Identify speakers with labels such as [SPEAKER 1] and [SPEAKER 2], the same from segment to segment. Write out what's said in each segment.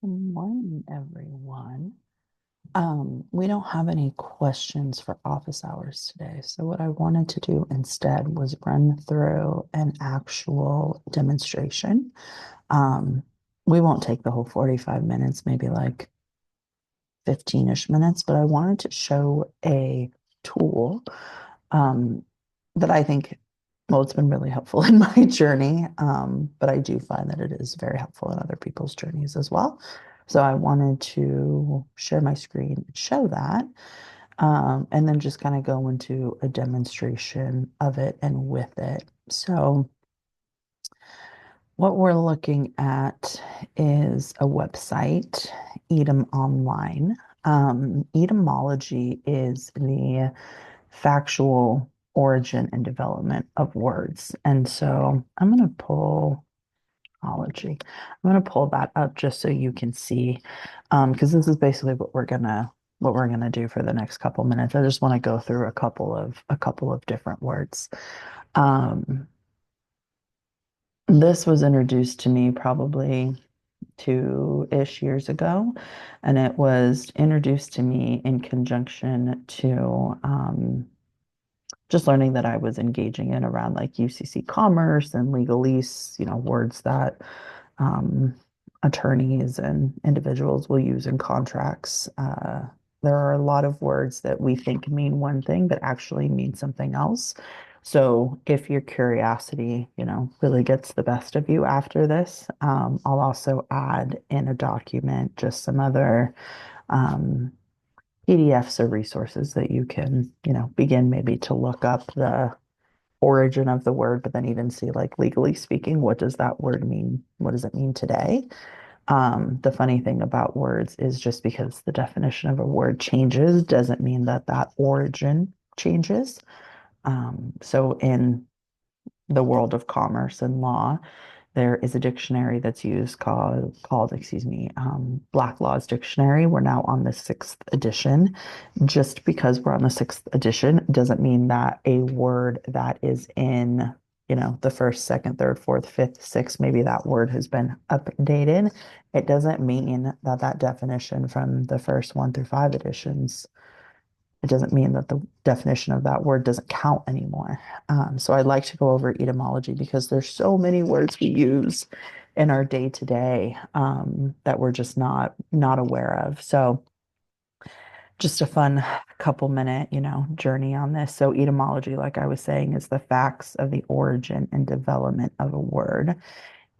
[SPEAKER 1] Good morning, everyone. We don't have any questions for office hours today. So what I wanted to do instead was run through an actual demonstration. Um, we won't take the whole 45 minutes, maybe like 15-ish minutes, but I wanted to show a tool um, that I think, well, it's been really helpful in my journey, but I do find that it is very helpful in other people's journeys as well. So I wanted to share my screen and show that, and then just kind of go into a demonstration of it and with it. So what we're looking at is a website, Edom Online. Etymology is the factual origin and development of words. And so I'm going to pull ology. I'm going to pull that up just so you can see, because this is basically what we're gonna do for the next couple minutes. I just want to go through a couple of different words. Um, this was introduced to me probably 2-ish years ago, and it was introduced to me in conjunction to just learning that I was engaging in around like UCC commerce and legalese, words that um, attorneys and individuals will use in contracts. There are a lot of words that we think mean one thing, but actually mean something else. So if your curiosity, really gets the best of you after this, I'll also add in a document just some other um, PDFs or resources that you can, begin maybe to look up the origin of the word, but then even see like legally speaking, what does that word mean? What does it mean today? The funny thing about words is just because the definition of a word changes doesn't mean that that origin changes. So in the world of commerce and law, there is a dictionary that's used called Black Law's Dictionary. We're now on the sixth edition. Just because we're on the sixth edition doesn't mean that a word that is in, the first, second, third, fourth, fifth, sixth, maybe that word has been updated. It doesn't mean that that definition from the first 1 through 5 editions, it doesn't mean that the definition of that word doesn't count anymore. So I like to go over etymology because there's so many words we use in our day to day that we're just not aware of. So just a fun couple minute, journey on this. So etymology, like I was saying, is the facts of the origin and development of a word.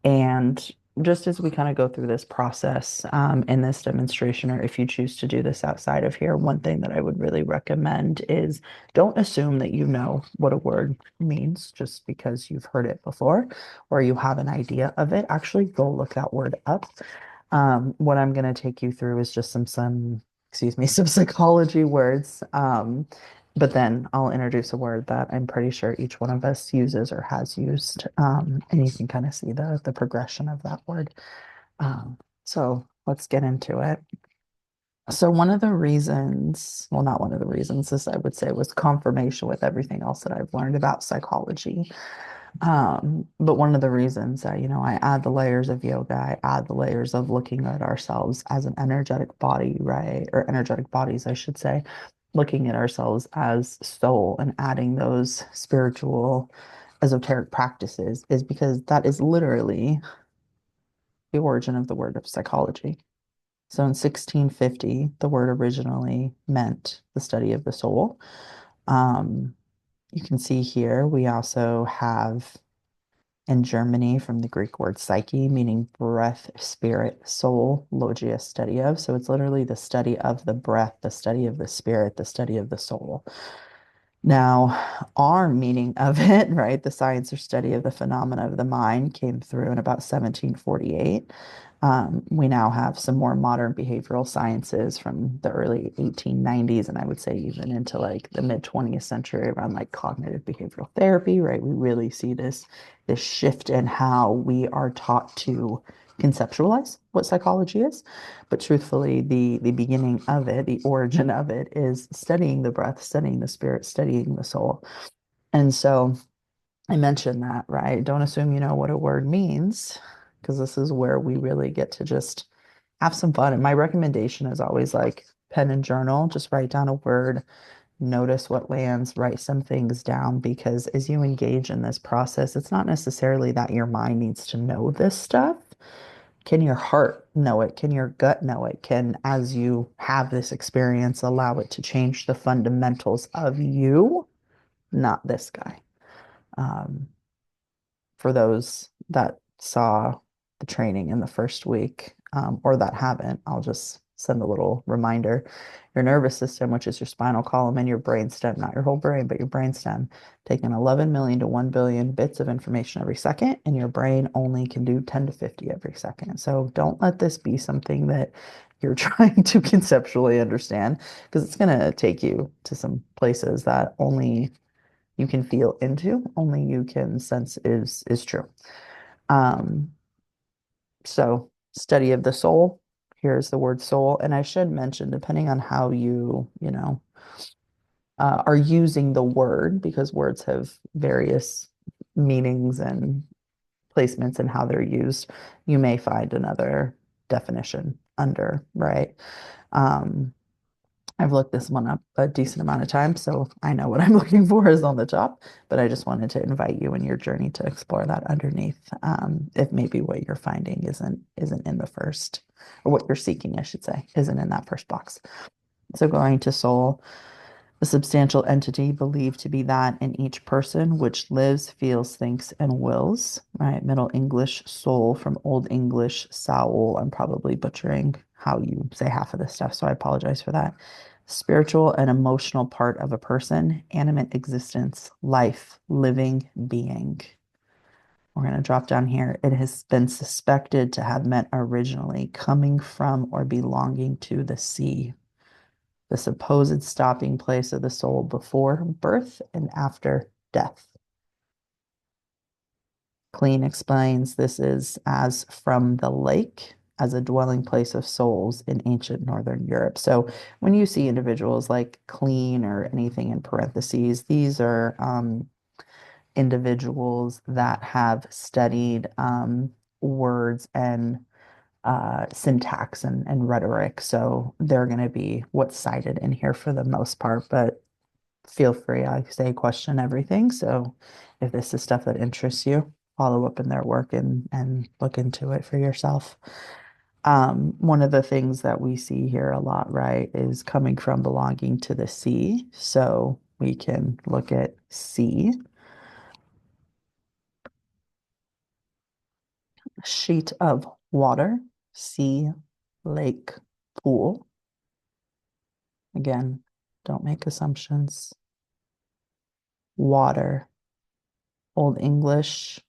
[SPEAKER 1] And just as we kind of go through this process in this demonstration, or if you choose to do this outside of here, one thing that I would really recommend is don't assume that you know what a word means just because you've heard it before or you have an idea of it. Actually, go look that word up. What I'm going to take you through is just excuse me, some psychology words. But then I'll introduce a word that I'm pretty sure each one of us uses or has used. And you can kind of see the progression of that word. So let's get into it. So one of the reasons, well, not one of the reasons, this I would say was confirmation with everything else that I've learned about psychology. But one of the reasons that, I add the layers of yoga, I add the layers of looking at ourselves as an energetic body, right? Or energetic bodies, I should say, looking at ourselves as soul and adding those spiritual, esoteric practices is because that is literally the origin of the word of psychology. So in 1650, the word originally meant the study of the soul. Um, you can see here, we also have in Germany from the Greek word psyche, meaning breath, spirit, soul, logia, study of. So it's literally the study of the breath, the study of the spirit, the study of the soul. Now, our meaning of it, right, the science or study of the phenomena of the mind came through in about 1748. We now have some more modern behavioral sciences from the early 1890s, and I would say even into like the mid 20th century around like cognitive behavioral therapy, right? We really see this shift in how we are taught to conceptualize what psychology is. But truthfully, the beginning of it, the origin of it is studying the breath, studying the spirit, studying the soul. And so I mentioned that, right? Don't assume you know what a word means, because this is where we really get to just have some fun. And my recommendation is always like pen and journal, just write down a word, notice what lands, write some things down because as you engage in this process, it's not necessarily that your mind needs to know this stuff. Can your heart know it? Can your gut know it? Can, as you have this experience, allow it to change the fundamentals of you, not this guy? Um, for those that saw the training in the first week, or that haven't, I'll just send a little reminder. Your nervous system, which is your spinal column and your brain stem, not your whole brain, but your brain stem, taking 11 million to 1 billion bits of information every second, and your brain only can do 10 to 50 every second. So don't let this be something that you're trying to conceptually understand because it's going to take you to some places that only you can feel into, only you can sense is true. Um, so study of the soul, here's the word soul. And I should mention, depending on how are using the word, because words have various meanings and placements and how they're used, you may find another definition under, right? Um, I've looked this one up a decent amount of times, so I know what I'm looking for is on the top, but I just wanted to invite you in your journey to explore that underneath, if maybe what you're finding isn't in the first, or what you're seeking, I should say, isn't in that first box. So going to soul, a substantial entity believed to be that in each person which lives, feels, thinks, and wills, right? Middle English soul from Old English soul. I'm probably butchering how you say half of this stuff, so I apologize for that. Spiritual and emotional part of a person, animate existence, life, living being. We're going to drop down here. It has been suspected to have meant originally coming from or belonging to the sea, the supposed stopping place of the soul before birth and after death. Klein explains this is as from the lake as a dwelling place of souls in ancient Northern Europe. So when you see individuals like Klein or anything in parentheses, these are individuals that have studied words and syntax and rhetoric. So they're going to be what's cited in here for the most part, but feel free, I say question everything. So if this is stuff that interests you, follow up in their work and look into it for yourself. One of the things that we see here a lot, right, is coming from belonging to the sea. So we can look at sea, sheet of water, sea, lake, pool. Again, don't make assumptions. Water, Old English,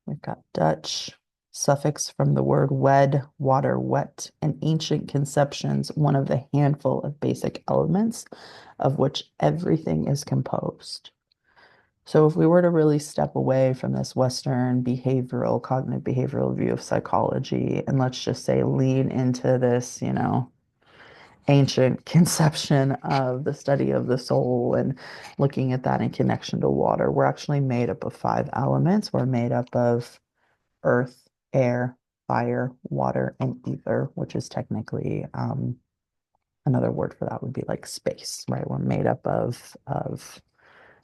[SPEAKER 1] we've got Dutch, suffix from the word wed, water, wet, and ancient conceptions, one of the handful of basic elements of which everything is composed. So if we were to really step away from this Western behavioral, cognitive behavioral view of psychology, and let's just say lean into this, ancient conception of the study of the soul and looking at that in connection to water, we're actually made up of five elements. We're made up of earth, air, fire, water, and ether, which is technically another word for that would be like space, right? We're made up of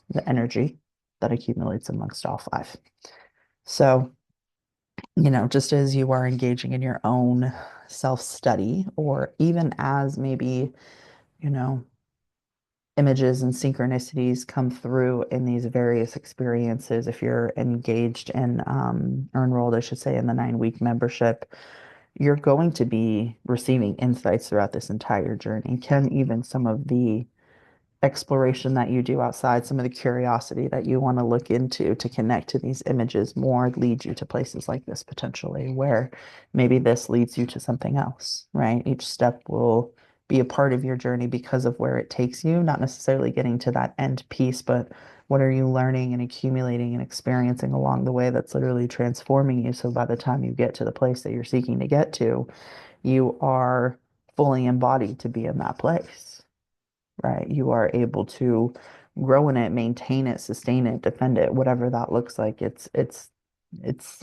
[SPEAKER 1] the energy that accumulates amongst all five. So, just as you are engaging in your own self-study, or even as maybe, you know, images and synchronicities come through in these various experiences, if you're engaged in or enrolled, I should say, in the 9-week membership, you're going to be receiving insights throughout this entire journey. Can even some of the exploration that you do outside, some of the curiosity that you want to look into to connect to these images more lead you to places like this potentially, where maybe this leads you to something else, right? Each step will be a part of your journey because of where it takes you, not necessarily getting to that end piece, but what are you learning and accumulating and experiencing along the way that's literally transforming you. So by the time you get to the place that you're seeking to get to, you are fully embodied to be in that place, right? You are able to grow in it, maintain it, sustain it, defend it, whatever that looks like. It's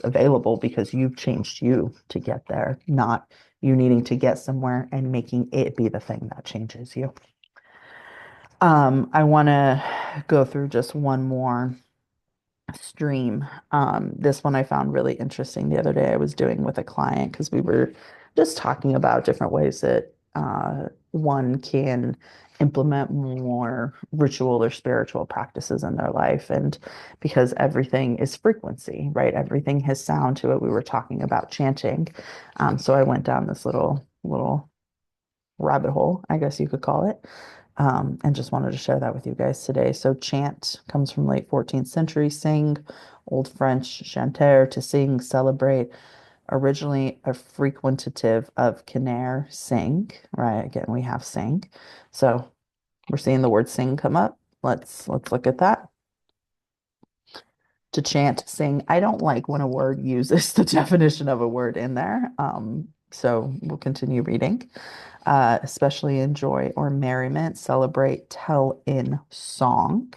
[SPEAKER 1] available because you've changed you to get there, not you needing to get somewhere and making it be the thing that changes you. I want to go through just one more stream. This one I found really interesting the other day. I was doing with a client because we were just talking about different ways that one can implement more ritual or spiritual practices in their life. And because everything is frequency, right? Everything has sound to it. We were talking about chanting. So I went down this little rabbit hole, I guess you could call it. And just wanted to share that with you guys today. So chant comes from late 14th century, sing, Old French chanter, to sing, celebrate, originally a frequentative of canere, sing, right? Again, we have sing. So we're seeing the word sing come up. Let's look at that. To chant, sing. I don't like when a word uses the definition of a word in there. So we'll continue reading. Especially in joy or merriment, celebrate, tell in song.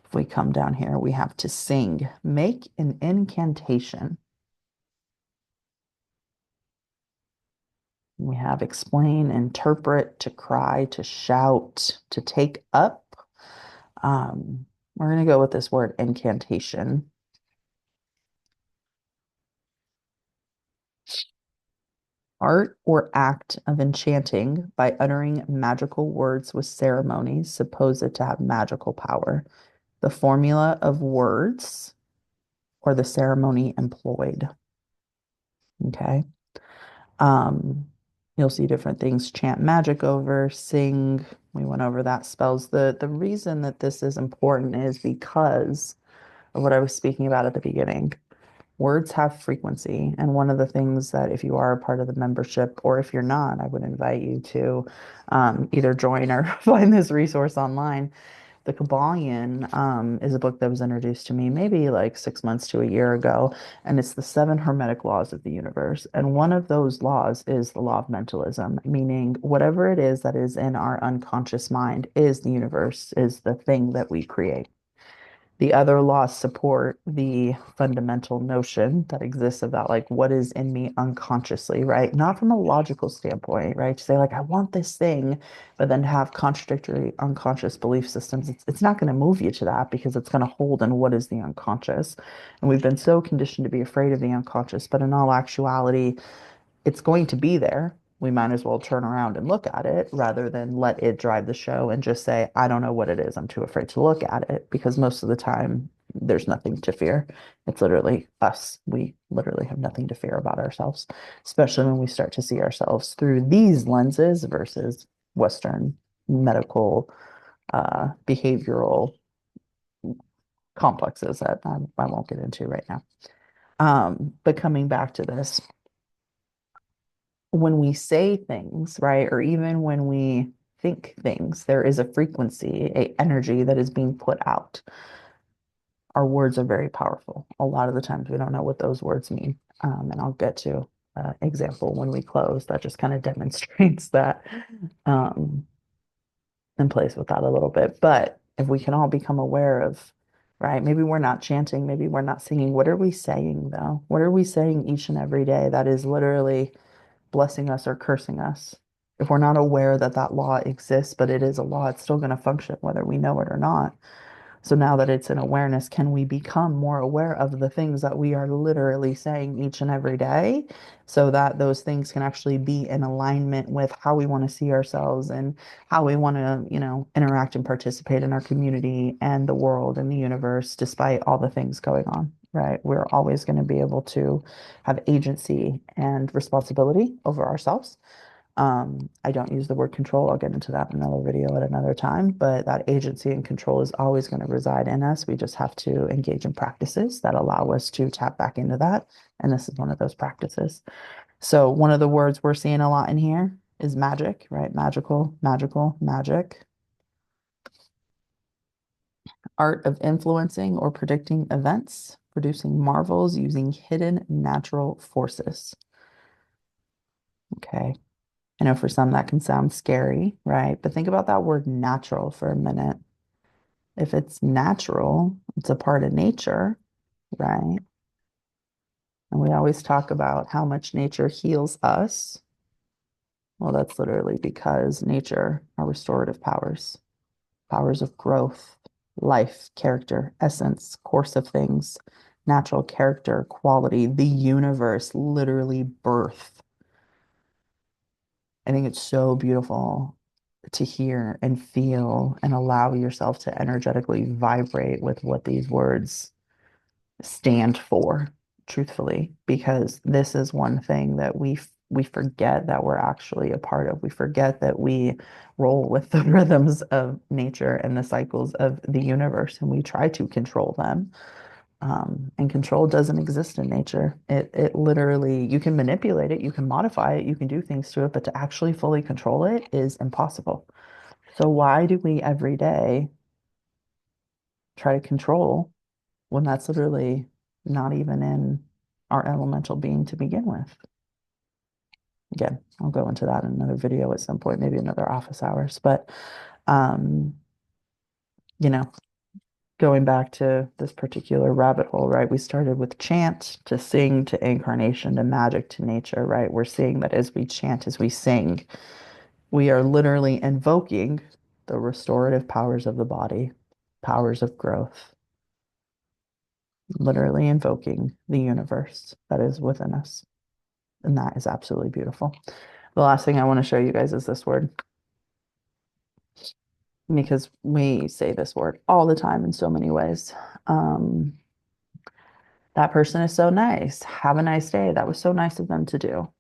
[SPEAKER 1] If we come down here, we have to sing, make an incantation. We have explain, interpret, to cry, to shout, to take up. We're going to go with this word incantation. Art or act of enchanting by uttering magical words with ceremonies supposed to have magical power. The formula of words or the ceremony employed. Okay. Um, you'll see different things, chant magic over, sing. We went over that spells. The reason that this is important is because of what I was speaking about at the beginning. Words have frequency. And one of the things that if you are a part of the membership or if you're not, I would invite you to either join or find this resource online. The Kabbalion is a book that was introduced to me maybe like 6 months to a year ago, and it's the seven hermetic laws of the universe. And one of those laws is the law of mentalism, meaning whatever it is that is in our unconscious mind is the universe, is the thing that we create. The other laws support the fundamental notion that exists about like what is in me unconsciously, right? Not from a logical standpoint, right? To say like I want this thing, but then to have contradictory unconscious belief systems, it's not going to move you to that because it's going to hold in what is the unconscious. And we've been so conditioned to be afraid of the unconscious, but in all actuality, it's going to be there. We might as well turn around and look at it rather than let it drive the show and just say, I don't know what it is. I'm too afraid to look at it because most of the time there's nothing to fear. It's literally us. We literally have nothing to fear about ourselves, especially when we start to see ourselves through these lenses versus Western medical, behavioral complexes that I won't get into right now. But coming back to this, when we say things, right, or even when we think things, there is a frequency, a energy that is being put out. Our words are very powerful. A lot of the times we don't know what those words mean. And I'll get to an example when we close that just kind of demonstrates that um, and plays with that a little bit. But if we can all become aware of, right, maybe we're not chanting, maybe we're not singing. What are we saying though? What are we saying each and every day that is literally blessing us or cursing us? If we're not aware that that law exists, but it is a law, it's still going to function whether we know it or not. So now that it's an awareness, can we become more aware of the things that we are literally saying each and every day so that those things can actually be in alignment with how we want to see ourselves and how we want to, interact and participate in our community and the world and the universe, despite all the things going on, right? We're always going to be able to have agency and responsibility over ourselves. I don't use the word control. I'll get into that in another video at another time, but that agency and control is always going to reside in us. We just have to engage in practices that allow us to tap back into that. And this is one of those practices. So one of the words we're seeing a lot in here is magic, right? Magical, magical, magic. Art of influencing or predicting events, producing marvels using hidden natural forces. Okay. I know for some that can sound scary, right? But think about that word natural for a minute. If it's natural, it's a part of nature, right? And we always talk about how much nature heals us. Well, that's literally because nature are restorative powers, powers of growth, life, character, essence, course of things, natural character, quality, the universe, literally birth. I think it's so beautiful to hear and feel and allow yourself to energetically vibrate with what these words stand for, truthfully, because this is one thing that we forget that we're actually a part of. We forget that we roll with the rhythms of nature and the cycles of the universe, and we try to control them. And control doesn't exist in nature. It literally, you can manipulate it, you can modify it, you can do things to it, but to actually fully control it is impossible. So why do we every day try to control when that's literally not even in our elemental being to begin with? Again, I'll go into that in another video at some point, maybe another office hours. But um, you know, going back to this particular rabbit hole, right? We started with chant to sing to incarnation to magic to nature, right? We're seeing that as we chant, as we sing, we are literally invoking the restorative powers of the body, powers of growth, literally invoking the universe that is within us. And that is absolutely beautiful. The last thing I want to show you guys is this word, because we say this word all the time in so many ways. Um, that person is so nice. Have a nice day. That was so nice of them to do.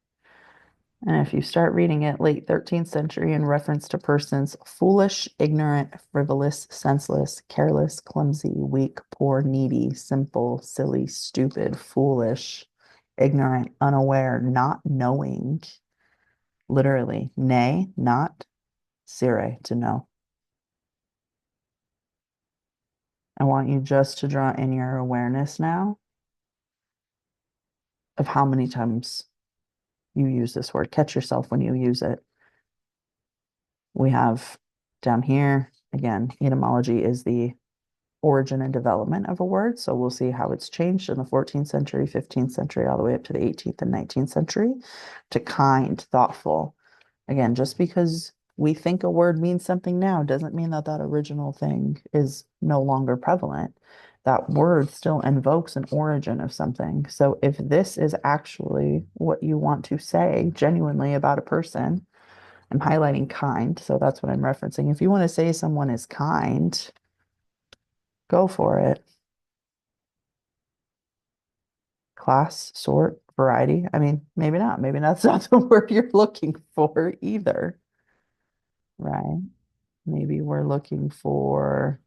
[SPEAKER 1] And if you start reading it, late 13th century in reference to persons foolish, ignorant, frivolous, senseless, careless, clumsy, weak, poor, needy, simple, silly, stupid, foolish, ignorant, unaware, not knowing, literally, nay, not, sire, to know. I want you just to draw in your awareness now of how many times you use this word. Catch yourself when you use it. We have down here, again, etymology is the origin and development of a word. So we'll see how it's changed in the 14th century, 15th century, all the way up to the 18th and 19th century to kind, thoughtful. Again, just because we think a word means something now doesn't mean that that original thing is no longer prevalent. That word still invokes an origin of something. So if this is actually what you want to say genuinely about a person, I'm highlighting kind, so that's what I'm referencing. If you want to say someone is kind, go for it. Class, sort, variety. I mean, maybe not. Maybe that's not the word you're looking for either, right? Maybe we're looking for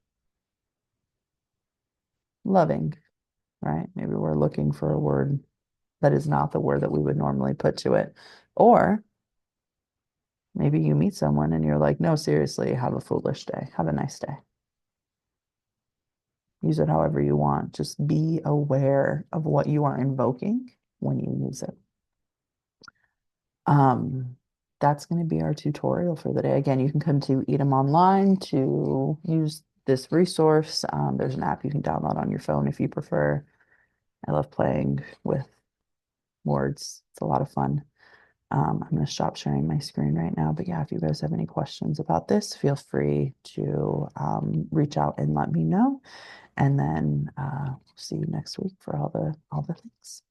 [SPEAKER 1] loving, right? Maybe we're looking for a word that is not the word that we would normally put to it. Or maybe you meet someone and you're like, no, seriously, have a foolish day. Have a nice day. Use it however you want. Just be aware of what you are invoking when you use it. Um, that's going to be our tutorial for the day. Again, you can come to Edom Online to use this resource. There's an app you can download on your phone if you prefer. I love playing with words. It's a lot of fun. I'm going to stop sharing my screen right now. But yeah, if you guys have any questions about this, feel free to reach out and let me know. And then see you next week for all the things.